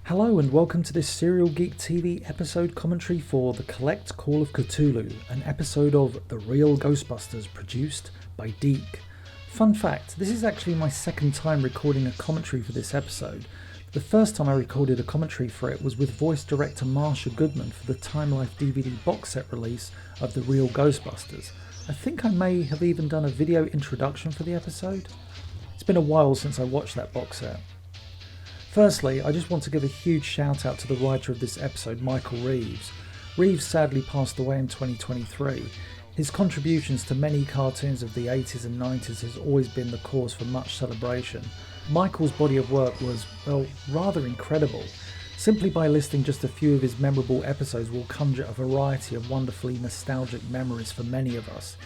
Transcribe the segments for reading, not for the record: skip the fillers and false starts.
Hello and welcome to this Serial Geek TV episode commentary for the Collect Call of Cthulhu, an episode of The Real Ghostbusters produced by Geek. Fun fact, this is actually my second time recording a commentary for this episode. The first time I recorded a commentary for it was with voice director Marsha Goodman for the Time Life DVD box set release of The Real Ghostbusters. I think I may have even done a video introduction for the episode. It's been a while since I watched that box set. Firstly, I just want to give a huge shout out to the writer of this episode, Michael Reeves. Reeves sadly passed away in 2023. His contributions to many cartoons of the 80s and 90s has always been the cause for much celebration. Michael's body of work was, well, rather incredible. Simply by listing just a few of his memorable episodes will conjure a variety of wonderfully nostalgic memories for many of us.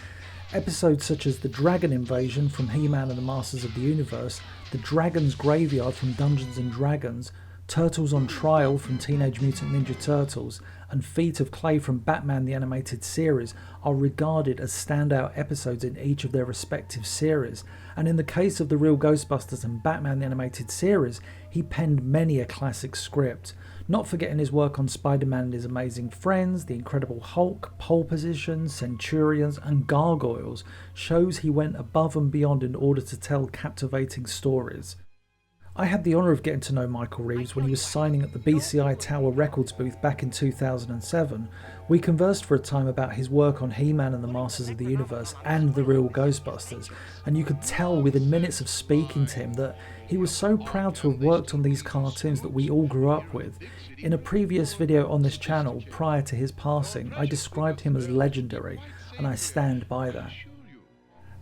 Episodes such as the Dragon Invasion from He-Man and the Masters of the Universe, the Dragon's Graveyard from Dungeons & Dragons, Turtles on Trial from Teenage Mutant Ninja Turtles, and Feet of Clay from Batman the Animated Series are regarded as standout episodes in each of their respective series, and in the case of The Real Ghostbusters and Batman the Animated Series, he penned many a classic script, not forgetting his work on Spider-Man and His Amazing Friends, The Incredible Hulk, Pole Position, Centurions and Gargoyles shows he went above and beyond in order to tell captivating stories. I had the honour of getting to know Michael Reeves when he was signing at the BCI Tower Records booth back in 2007. We conversed for a time about his work on He-Man and the Masters of the Universe and The Real Ghostbusters, and you could tell within minutes of speaking to him that he was so proud to have worked on these cartoons that we all grew up with. In a previous video on this channel prior to his passing, I described him as legendary, and I stand by that.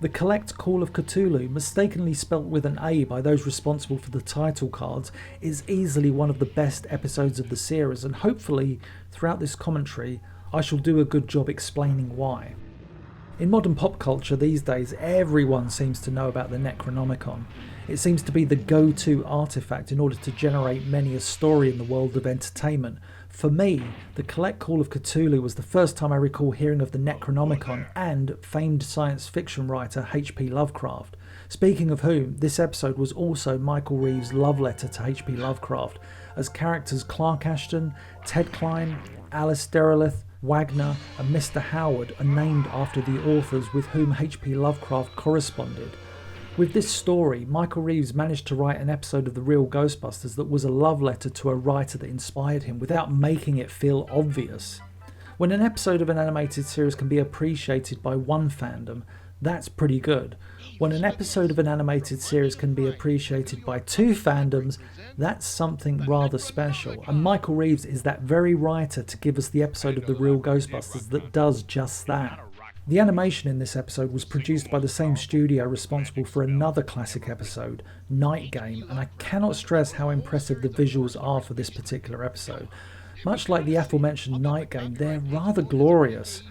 The Collect Call of Cthulhu, mistakenly spelt with an A by those responsible for the title cards, is easily one of the best episodes of the series, and hopefully throughout this commentary I shall do a good job explaining why. In modern pop culture these days, everyone seems to know about the Necronomicon. It seems to be the go-to artifact in order to generate many a story in the world of entertainment. For me, the Collect Call of Cthulhu was the first time I recall hearing of the Necronomicon and famed science fiction writer H.P. Lovecraft. Speaking of whom, this episode was also Michael Reeves' love letter to H.P. Lovecraft, as characters Clark Ashton, Ted Klein, Alice Derelith, Wagner and Mr. Howard are named after the authors with whom H.P. Lovecraft corresponded. With this story, Michael Reeves managed to write an episode of The Real Ghostbusters that was a love letter to a writer that inspired him without making it feel obvious. When an episode of an animated series can be appreciated by one fandom, that's pretty good. When an episode of an animated series can be appreciated by two fandoms, that's something rather special. And Michael Reeves is that very writer to give us the episode of The Real Ghostbusters that does just that. The animation in this episode was produced by the same studio responsible for another classic episode, Night Game, and I cannot stress how impressive the visuals are for this particular episode. Much like the aforementioned Night Game, they're rather glorious.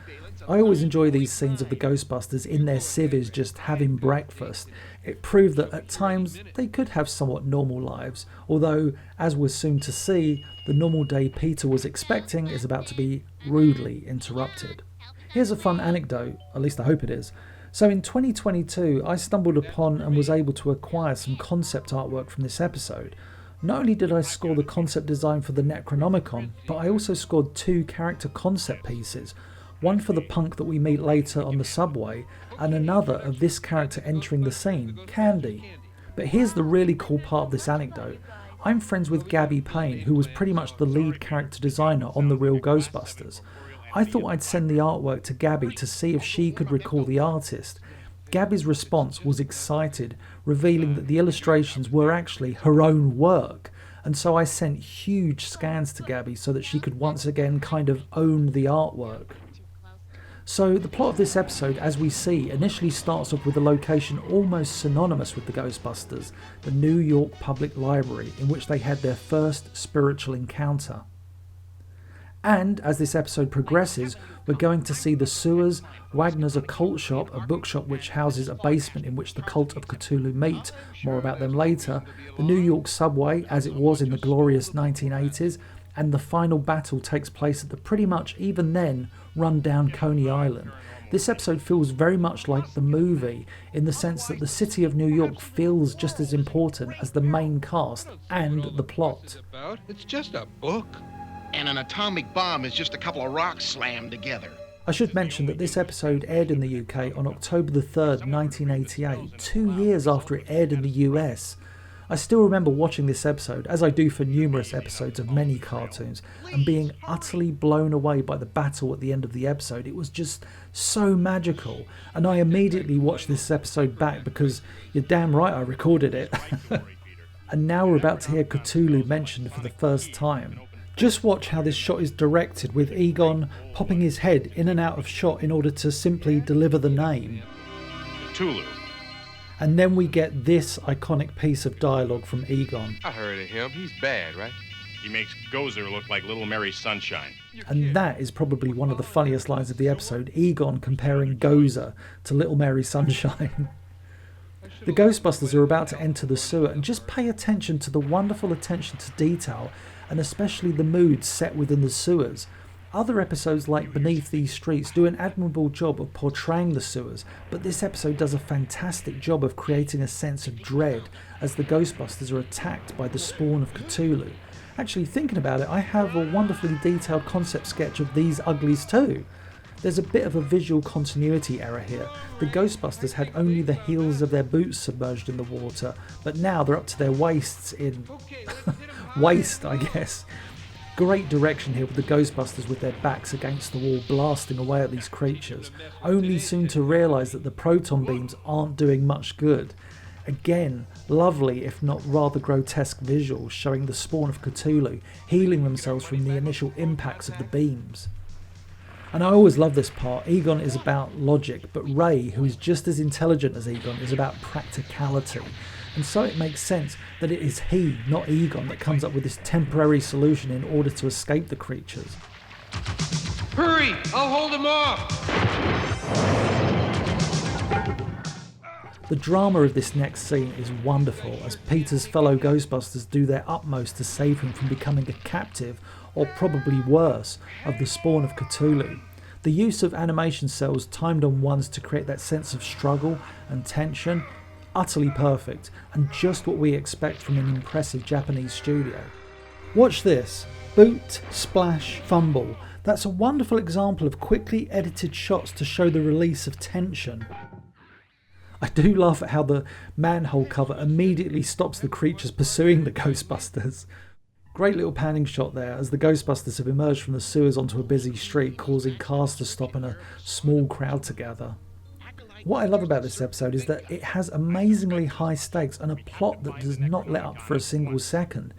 I always enjoy these scenes of the Ghostbusters in their civvies just having breakfast. It proved that at times they could have somewhat normal lives, although, as we're soon to see, the normal day Peter was expecting is about to be rudely interrupted. Here's a fun anecdote, at least I hope it is. So in 2022, I stumbled upon and was able to acquire some concept artwork from this episode. Not only did I score the concept design for the Necronomicon, but I also scored two character concept pieces. One for the punk that we meet later on the subway, and another of this character entering the scene, Candy. But here's the really cool part of this anecdote. I'm friends with Gabby Payne, who was pretty much the lead character designer on The Real Ghostbusters. I thought I'd send the artwork to Gabby to see if she could recall the artist. Gabby's response was excited, revealing that the illustrations were actually her own work, and so I sent huge scans to Gabby so that she could once again kind of own the artwork. So the plot of this episode, as we see, initially starts off with a location almost synonymous with the Ghostbusters, the New York Public Library, in which they had their first spiritual encounter. And as this episode progresses, we're going to see the sewers, Wagner's occult shop, a bookshop which houses a basement in which the cult of Cthulhu meet, more about them later, the New York subway as it was in the glorious 1980s, and the final battle takes place at the pretty much even then run down Coney Island. This episode feels very much like the movie in the sense that the city of New York feels just as important as the main cast and the plot. It's just a book. And an atomic bomb is just a couple of rocks slammed together. I should mention that this episode aired in the UK on October the 3rd, 1988, 2 years after it aired in the US. I still remember watching this episode, as I do for numerous episodes of many cartoons, and being utterly blown away by the battle at the end of the episode. It was just so magical, and I immediately watched this episode back because you're damn right I recorded it. And now we're about to hear Cthulhu mentioned for the first time. Just watch how this shot is directed, with Egon popping his head in and out of shot in order to simply deliver the name. Cthulhu. And then we get this iconic piece of dialogue from Egon. I heard of him. He's bad, right? He makes Gozer look like Little Mary Sunshine. And that is probably one of the funniest lines of the episode, Egon comparing Gozer to Little Mary Sunshine. The Ghostbusters are about to enter the sewer, and just pay attention to the wonderful attention to detail, and especially the mood set within the sewers. Other episodes like Beneath These Streets do an admirable job of portraying the sewers, but this episode does a fantastic job of creating a sense of dread as the Ghostbusters are attacked by the spawn of Cthulhu. Actually, thinking about it, I have a wonderfully detailed concept sketch of these uglies too. There's a bit of a visual continuity error here. The Ghostbusters had only the heels of their boots submerged in the water, but now they're up to their waists in... waist, I guess. Great direction here with the Ghostbusters with their backs against the wall blasting away at these creatures, only soon to realise that the proton beams aren't doing much good. Again, lovely if not rather grotesque visuals showing the spawn of Cthulhu healing themselves from the initial impacts of the beams. And I always love this part. Egon is about logic, but Ray, who is just as intelligent as Egon, is about practicality. And so it makes sense that it is he, not Egon, that comes up with this temporary solution in order to escape the creatures. Hurry! I'll hold him off! The drama of this next scene is wonderful, as Peter's fellow Ghostbusters do their utmost to save him from becoming a captive, or probably worse, of the spawn of Cthulhu. The use of animation cells timed on ones to create that sense of struggle and tension, utterly perfect, and just what we expect from an impressive Japanese studio. Watch this. Boot, splash, fumble. That's a wonderful example of quickly edited shots to show the release of tension. I do laugh at how the manhole cover immediately stops the creatures pursuing the Ghostbusters. Great little panning shot there as the Ghostbusters have emerged from the sewers onto a busy street, causing cars to stop and a small crowd to gather. What I love about this episode is that it has amazingly high stakes and a plot that does not let up for a single second.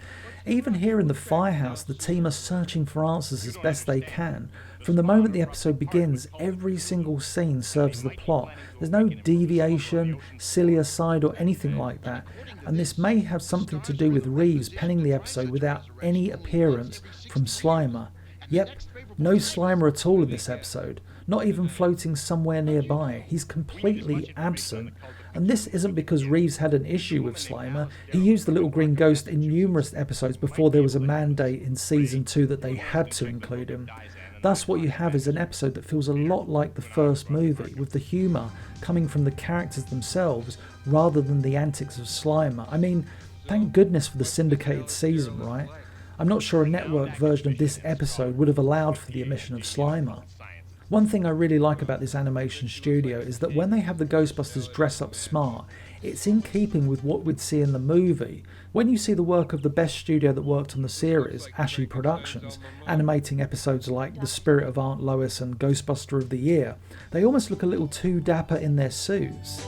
Even here in the firehouse, the team are searching for answers as best they can. From the moment the episode begins, every single scene serves the plot. There's no deviation, silly aside or anything like that. And this may have something to do with Reeves penning the episode without any appearance from Slimer. Yep, no Slimer at all in this episode. Not even floating somewhere nearby. He's completely absent. And this isn't because Reeves had an issue with Slimer. He used the little green ghost in numerous episodes before there was a mandate in season 2 that they had to include him. Thus what you have is an episode that feels a lot like the first movie, with the humour coming from the characters themselves rather than the antics of Slimer. I mean, thank goodness for the syndicated season, right? I'm not sure a network version of this episode would have allowed for the omission of Slimer. One thing I really like about this animation studio is that when they have the Ghostbusters dress up smart, it's in keeping with what we'd see in the movie. When you see the work of the best studio that worked on the series, Ashi Productions, animating episodes like The Spirit of Aunt Lois and Ghostbuster of the Year, they almost look a little too dapper in their suits.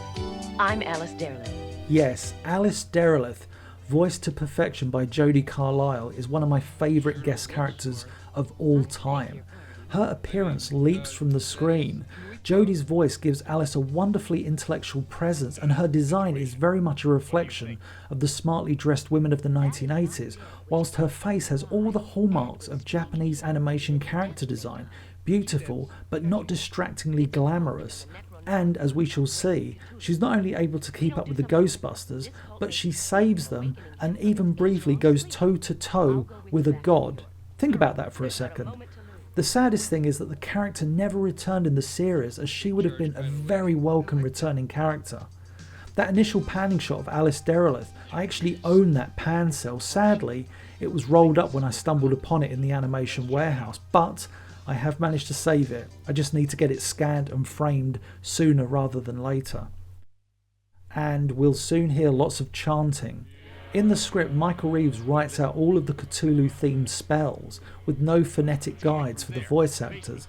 I'm Alice Derleth. Yes, Alice Derleth, voiced to perfection by Jodie Carlisle, is one of my favourite guest characters of all time. Her appearance leaps from the screen. Jodie's voice gives Alice a wonderfully intellectual presence, and her design is very much a reflection of the smartly dressed women of the 1980s, whilst her face has all the hallmarks of Japanese animation character design, beautiful but not distractingly glamorous. And, as we shall see, she's not only able to keep up with the Ghostbusters, but she saves them and even briefly goes toe-to-toe with a god. Think about that for a second. The saddest thing is that the character never returned in the series, as she would have been a very welcome returning character. That initial panning shot of Alice Derelith, I actually own that pan cell. Sadly, it was rolled up when I stumbled upon it in the animation warehouse, but I have managed to save it. I just need to get it scanned and framed sooner rather than later. And we'll soon hear lots of chanting. In the script, Michael Reeves writes out all of the Cthulhu-themed spells with no phonetic guides for the voice actors.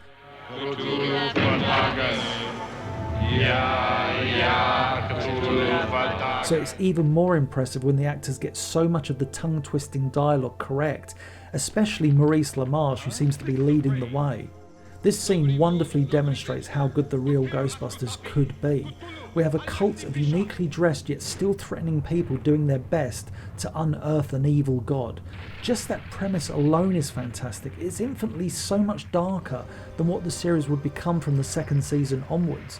So it's even more impressive when the actors get so much of the tongue-twisting dialogue correct, especially Maurice LaMarche, who seems to be leading the way. This scene wonderfully demonstrates how good the Real Ghostbusters could be. We have a cult of uniquely dressed yet still threatening people doing their best to unearth an evil god. Just that premise alone is fantastic. It's infinitely so much darker than what the series would become from the second season onwards.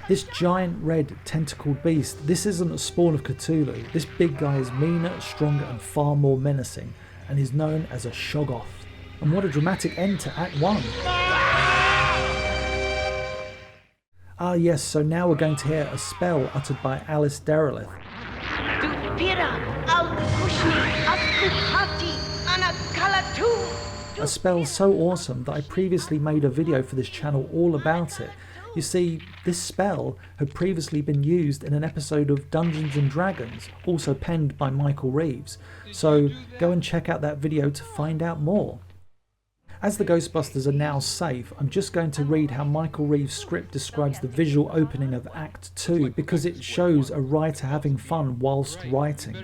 This giant red tentacled beast, this isn't a spawn of Cthulhu. This big guy is meaner, stronger and far more menacing, and is known as a Shoggoth. And what a dramatic end to Act 1. Ah yes, so now we're going to hear a spell uttered by Alice Derelith. A spell so awesome that I previously made a video for this channel all about it. You see, this spell had previously been used in an episode of Dungeons & Dragons, also penned by Michael Reeves, so go and check out that video to find out more. As the Ghostbusters are now safe, I'm just going to read how Michael Reeves' script describes the visual opening of Act 2, because it shows a writer having fun whilst writing.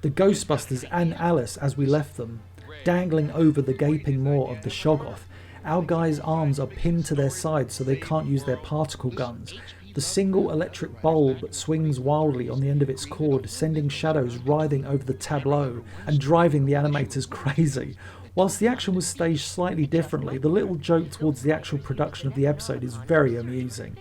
The Ghostbusters and Alice as we left them, dangling over the gaping maw of the Shoggoth. Our guys' arms are pinned to their sides so they can't use their particle guns. The single electric bulb swings wildly on the end of its cord, sending shadows writhing over the tableau and driving the animators crazy. Whilst the action was staged slightly differently, the little joke towards the actual production of the episode is very amusing.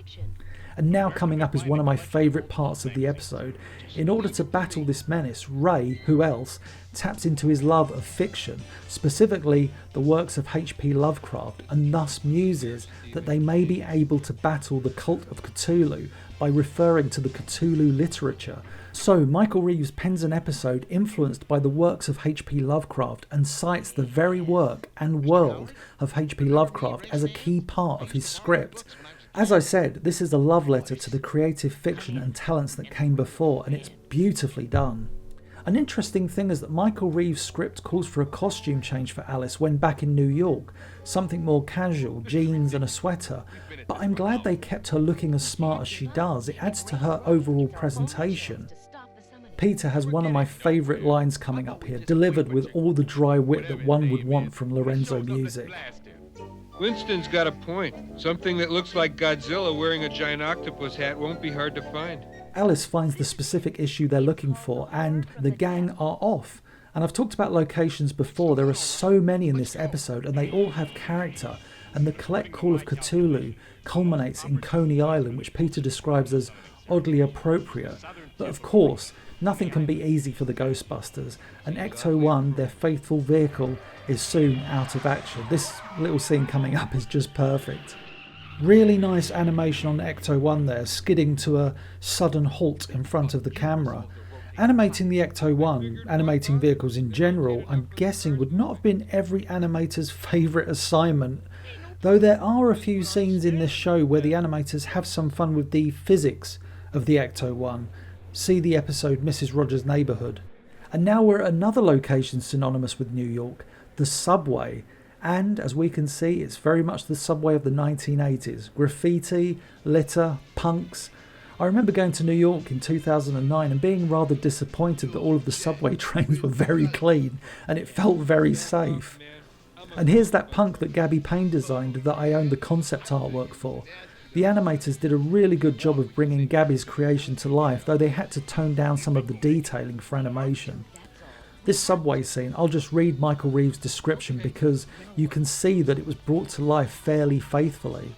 And now coming up is one of my favourite parts of the episode. In order to battle this menace, Ray, who else, taps into his love of fiction, specifically the works of H.P. Lovecraft, and thus muses that they may be able to battle the cult of Cthulhu by referring to the Cthulhu literature. So Michael Reeves pens an episode influenced by the works of H.P. Lovecraft and cites the very work and world of H.P. Lovecraft as a key part of his script. As I said, this is a love letter to the creative fiction and talents that came before, and it's beautifully done. An interesting thing is that Michael Reeves' script calls for a costume change for Alice when back in New York, something more casual, jeans and a sweater, but I'm glad they kept her looking as smart as she does. It adds to her overall presentation. Peter has one of my favourite lines coming up here, delivered with all the dry wit that one would want from Lorenzo music. Winston's got a point. Something that looks like Godzilla wearing a giant octopus hat won't be hard to find. Alice finds the specific issue they're looking for, and the gang are off. And I've talked about locations before. There are so many in this episode, and they all have character. And the Collect Call of Cthulhu culminates in Coney Island, which Peter describes as oddly appropriate. But of course, nothing can be easy for the Ghostbusters, and Ecto-1, their faithful vehicle, is soon out of action. This little scene coming up is just perfect. Really nice animation on Ecto-1 there, skidding to a sudden halt in front of the camera. Animating the Ecto-1, animating vehicles in general, I'm guessing would not have been every animator's favourite assignment, though there are a few scenes in this show where the animators have some fun with the physics of the Ecto-1. See the episode Mrs. Rogers' Neighbourhood. And now we're at another location synonymous with New York, the subway. And as we can see, it's very much the subway of the 1980s. Graffiti, litter, punks. I remember going to New York in 2009 and being rather disappointed that all of the subway trains were very clean and it felt very safe. And here's that punk that Gabby Payne designed that I own the concept artwork for. The animators did a really good job of bringing Gabby's creation to life, though they had to tone down some of the detailing for animation. This subway scene, I'll just read Michael Reeves' description because you can see that it was brought to life fairly faithfully.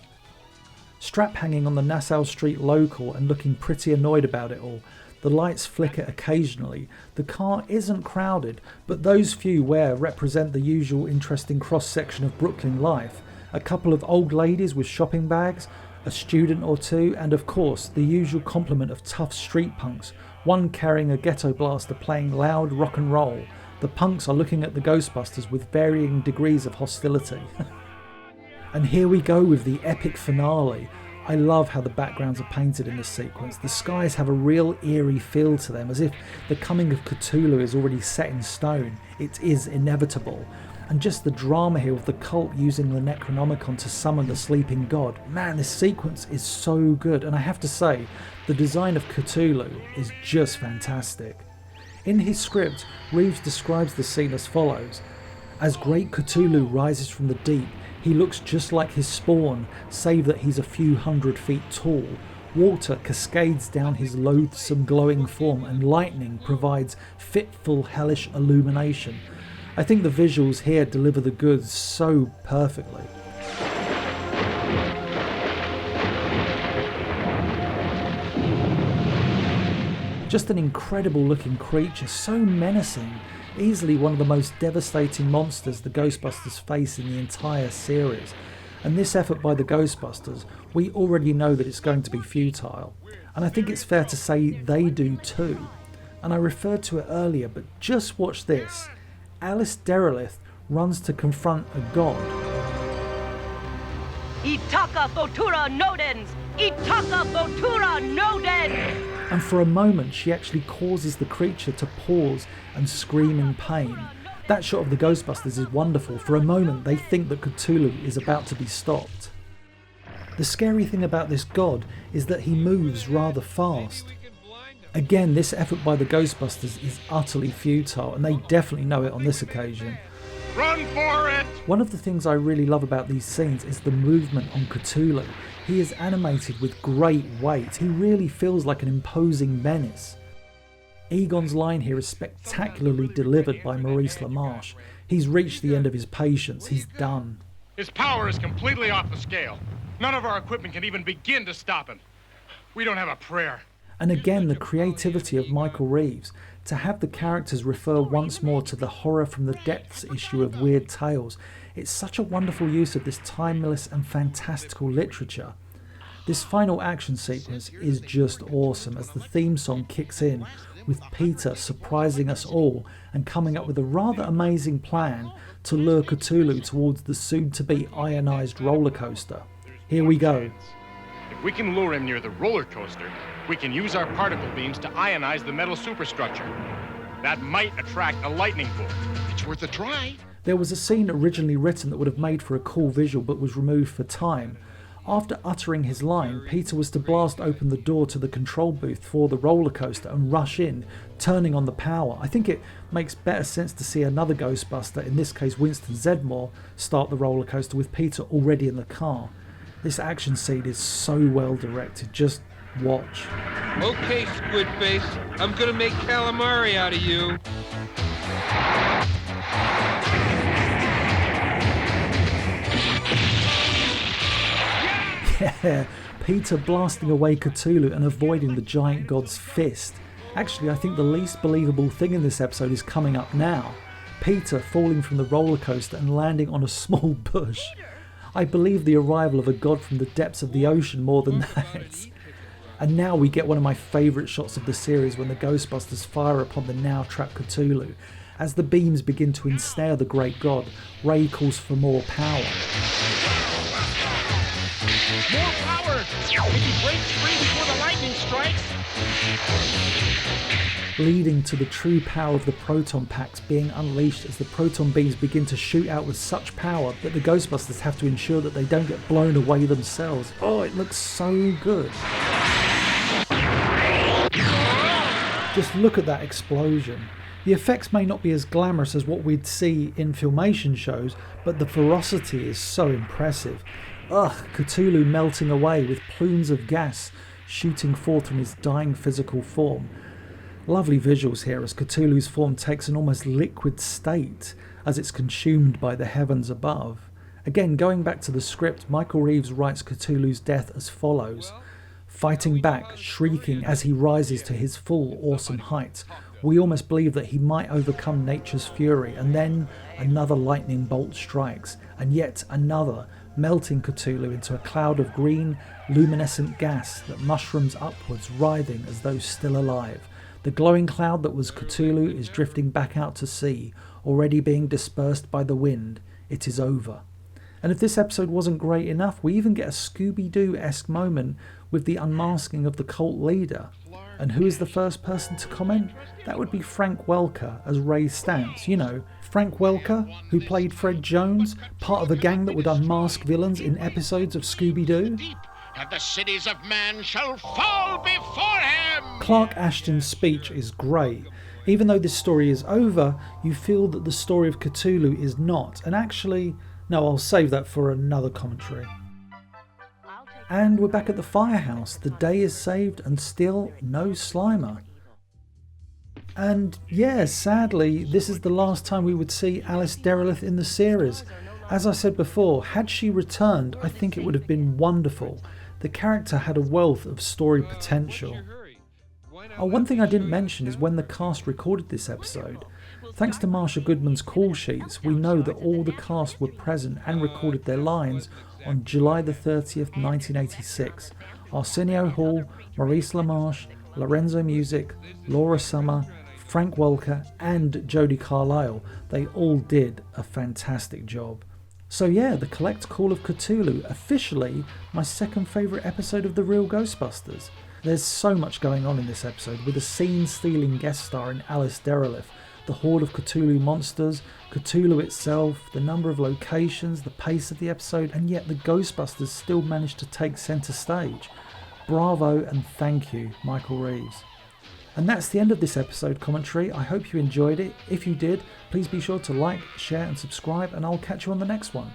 Strap hanging on the Nassau Street local and looking pretty annoyed about it all. The lights flicker occasionally. The car isn't crowded, but those few where represent the usual interesting cross-section of Brooklyn life. A couple of old ladies with shopping bags, a student or two, and of course the usual complement of tough street punks, one carrying a ghetto blaster playing loud rock and roll. The punks are looking at the Ghostbusters with varying degrees of hostility. And here we go with the epic finale. I love how the backgrounds are painted in this sequence. The skies have a real eerie feel to them, as if the coming of Cthulhu is already set in stone. It is inevitable. And just the drama here with the cult using the Necronomicon to summon the sleeping god. Man, this sequence is so good, and I have to say, the design of Cthulhu is just fantastic. In his script, Reeves describes the scene as follows. As great Cthulhu rises from the deep, he looks just like his spawn, save that he's a few 100 feet tall. Water cascades down his loathsome glowing form, and lightning provides fitful hellish illumination. I think the visuals here deliver the goods so perfectly. Just an incredible looking creature, so menacing. Easily one of the most devastating monsters the Ghostbusters face in the entire series. And this effort by the Ghostbusters, we already know that it's going to be futile. And I think it's fair to say they do too. And I referred to it earlier, but just watch this. Alice Derelith runs to confront a god. Itaka Botura Nodens! Itaka Botura Nodens! And for a moment she actually causes the creature to pause and scream in pain. That shot of the Ghostbusters is wonderful. For a moment they think that Cthulhu is about to be stopped. The scary thing about this god is that he moves rather fast. Again, this effort by the Ghostbusters is utterly futile, and they definitely know it on this occasion. Run for it! One of the things I really love about these scenes is the movement on Cthulhu. He is animated with great weight. He really feels like an imposing menace. Egon's line here is spectacularly delivered by Maurice LaMarche. He's reached the end of his patience. He's done. His power is completely off the scale. None of our equipment can even begin to stop him. We don't have a prayer. And again, the creativity of Michael Reeves to have the characters refer once more to the horror from the depths issue of Weird Tales. It's such a wonderful use of this timeless and fantastical literature. This final action sequence is just awesome as the theme song kicks in, with Peter surprising us all and coming up with a rather amazing plan to lure Cthulhu towards the soon-to-be ionized roller coaster. Here we go. If we can lure him near the roller coaster, we can use our particle beams to ionize the metal superstructure. That might attract a lightning bolt. It's worth a try. There was a scene originally written that would have made for a cool visual but was removed for time. After uttering his line, Peter was to blast open the door to the control booth for the roller coaster and rush in, turning on the power. I think it makes better sense to see another Ghostbuster, in this case Winston Zeddemore, start the roller coaster with Peter already in the car. This action scene is so well directed, just watch. Okay, Squidface, I'm gonna make calamari out of you. Yeah, Peter blasting away Cthulhu and avoiding the giant god's fist. Actually, I think the least believable thing in this episode is coming up now. Peter falling from the roller coaster and landing on a small bush. I believe the arrival of a god from the depths of the ocean more than that. And now we get one of my favourite shots of the series when the Ghostbusters fire upon the now trapped Cthulhu. As the beams begin to ensnare the great god, Ray calls for more power. More power! Maybe break free before the lightning strikes. Leading to the true power of the proton packs being unleashed as the proton beams begin to shoot out with such power that the Ghostbusters have to ensure that they don't get blown away themselves. Oh, it looks so good. Just look at that explosion. The effects may not be as glamorous as what we'd see in Filmation shows, but the ferocity is so impressive. Ugh, Cthulhu melting away with plumes of gas shooting forth from his dying physical form. Lovely visuals here as Cthulhu's form takes an almost liquid state as it's consumed by the heavens above. Again, going back to the script, Michael Reeves writes Cthulhu's death as follows. fighting back, shrieking as he rises to his full awesome height. We almost believe that he might overcome nature's fury, and then another lightning bolt strikes, and yet another, melting Cthulhu into a cloud of green, luminescent gas that mushrooms upwards, writhing as though still alive. The glowing cloud that was Cthulhu is drifting back out to sea, already being dispersed by the wind. It is over. And if this episode wasn't great enough, we even get a Scooby-Doo-esque moment with the unmasking of the cult leader. And who is the first person to comment? That would be Frank Welker as Ray Stantz. You know, Frank Welker, who played Fred Jones, part of a gang that would unmask villains in episodes of Scooby-Doo. And the cities of man shall fall before him! Clark Ashton's speech is great. Even though this story is over, you feel that the story of Cthulhu is not. And actually, no, I'll save that for another commentary. And we're back at the firehouse. The day is saved and still no Slimer. And yeah, sadly, this is the last time we would see Alice Derelith in the series. As I said before, had she returned, I think it would have been wonderful. The character had a wealth of story potential. Oh, one thing I didn't mention is when the cast recorded this episode. Thanks to Marsha Goodman's call sheets, we know that all the cast were present and recorded their lines on July the 30th, 1986. Arsenio Hall, Maurice LaMarche, Lorenzo Music, Laura Summer, Frank Welker and Jodie Carlisle. They all did a fantastic job. So yeah, the Collect Call of Cthulhu, officially my second favourite episode of the Real Ghostbusters. There's so much going on in this episode, with a scene-stealing guest star in Alice Derelith, the horde of Cthulhu monsters, Cthulhu itself, the number of locations, the pace of the episode, and yet the Ghostbusters still managed to take centre stage. Bravo and thank you, Michael Reeves. And that's the end of this episode commentary. I hope you enjoyed it. If you did, please be sure to like, share and subscribe, and I'll catch you on the next one.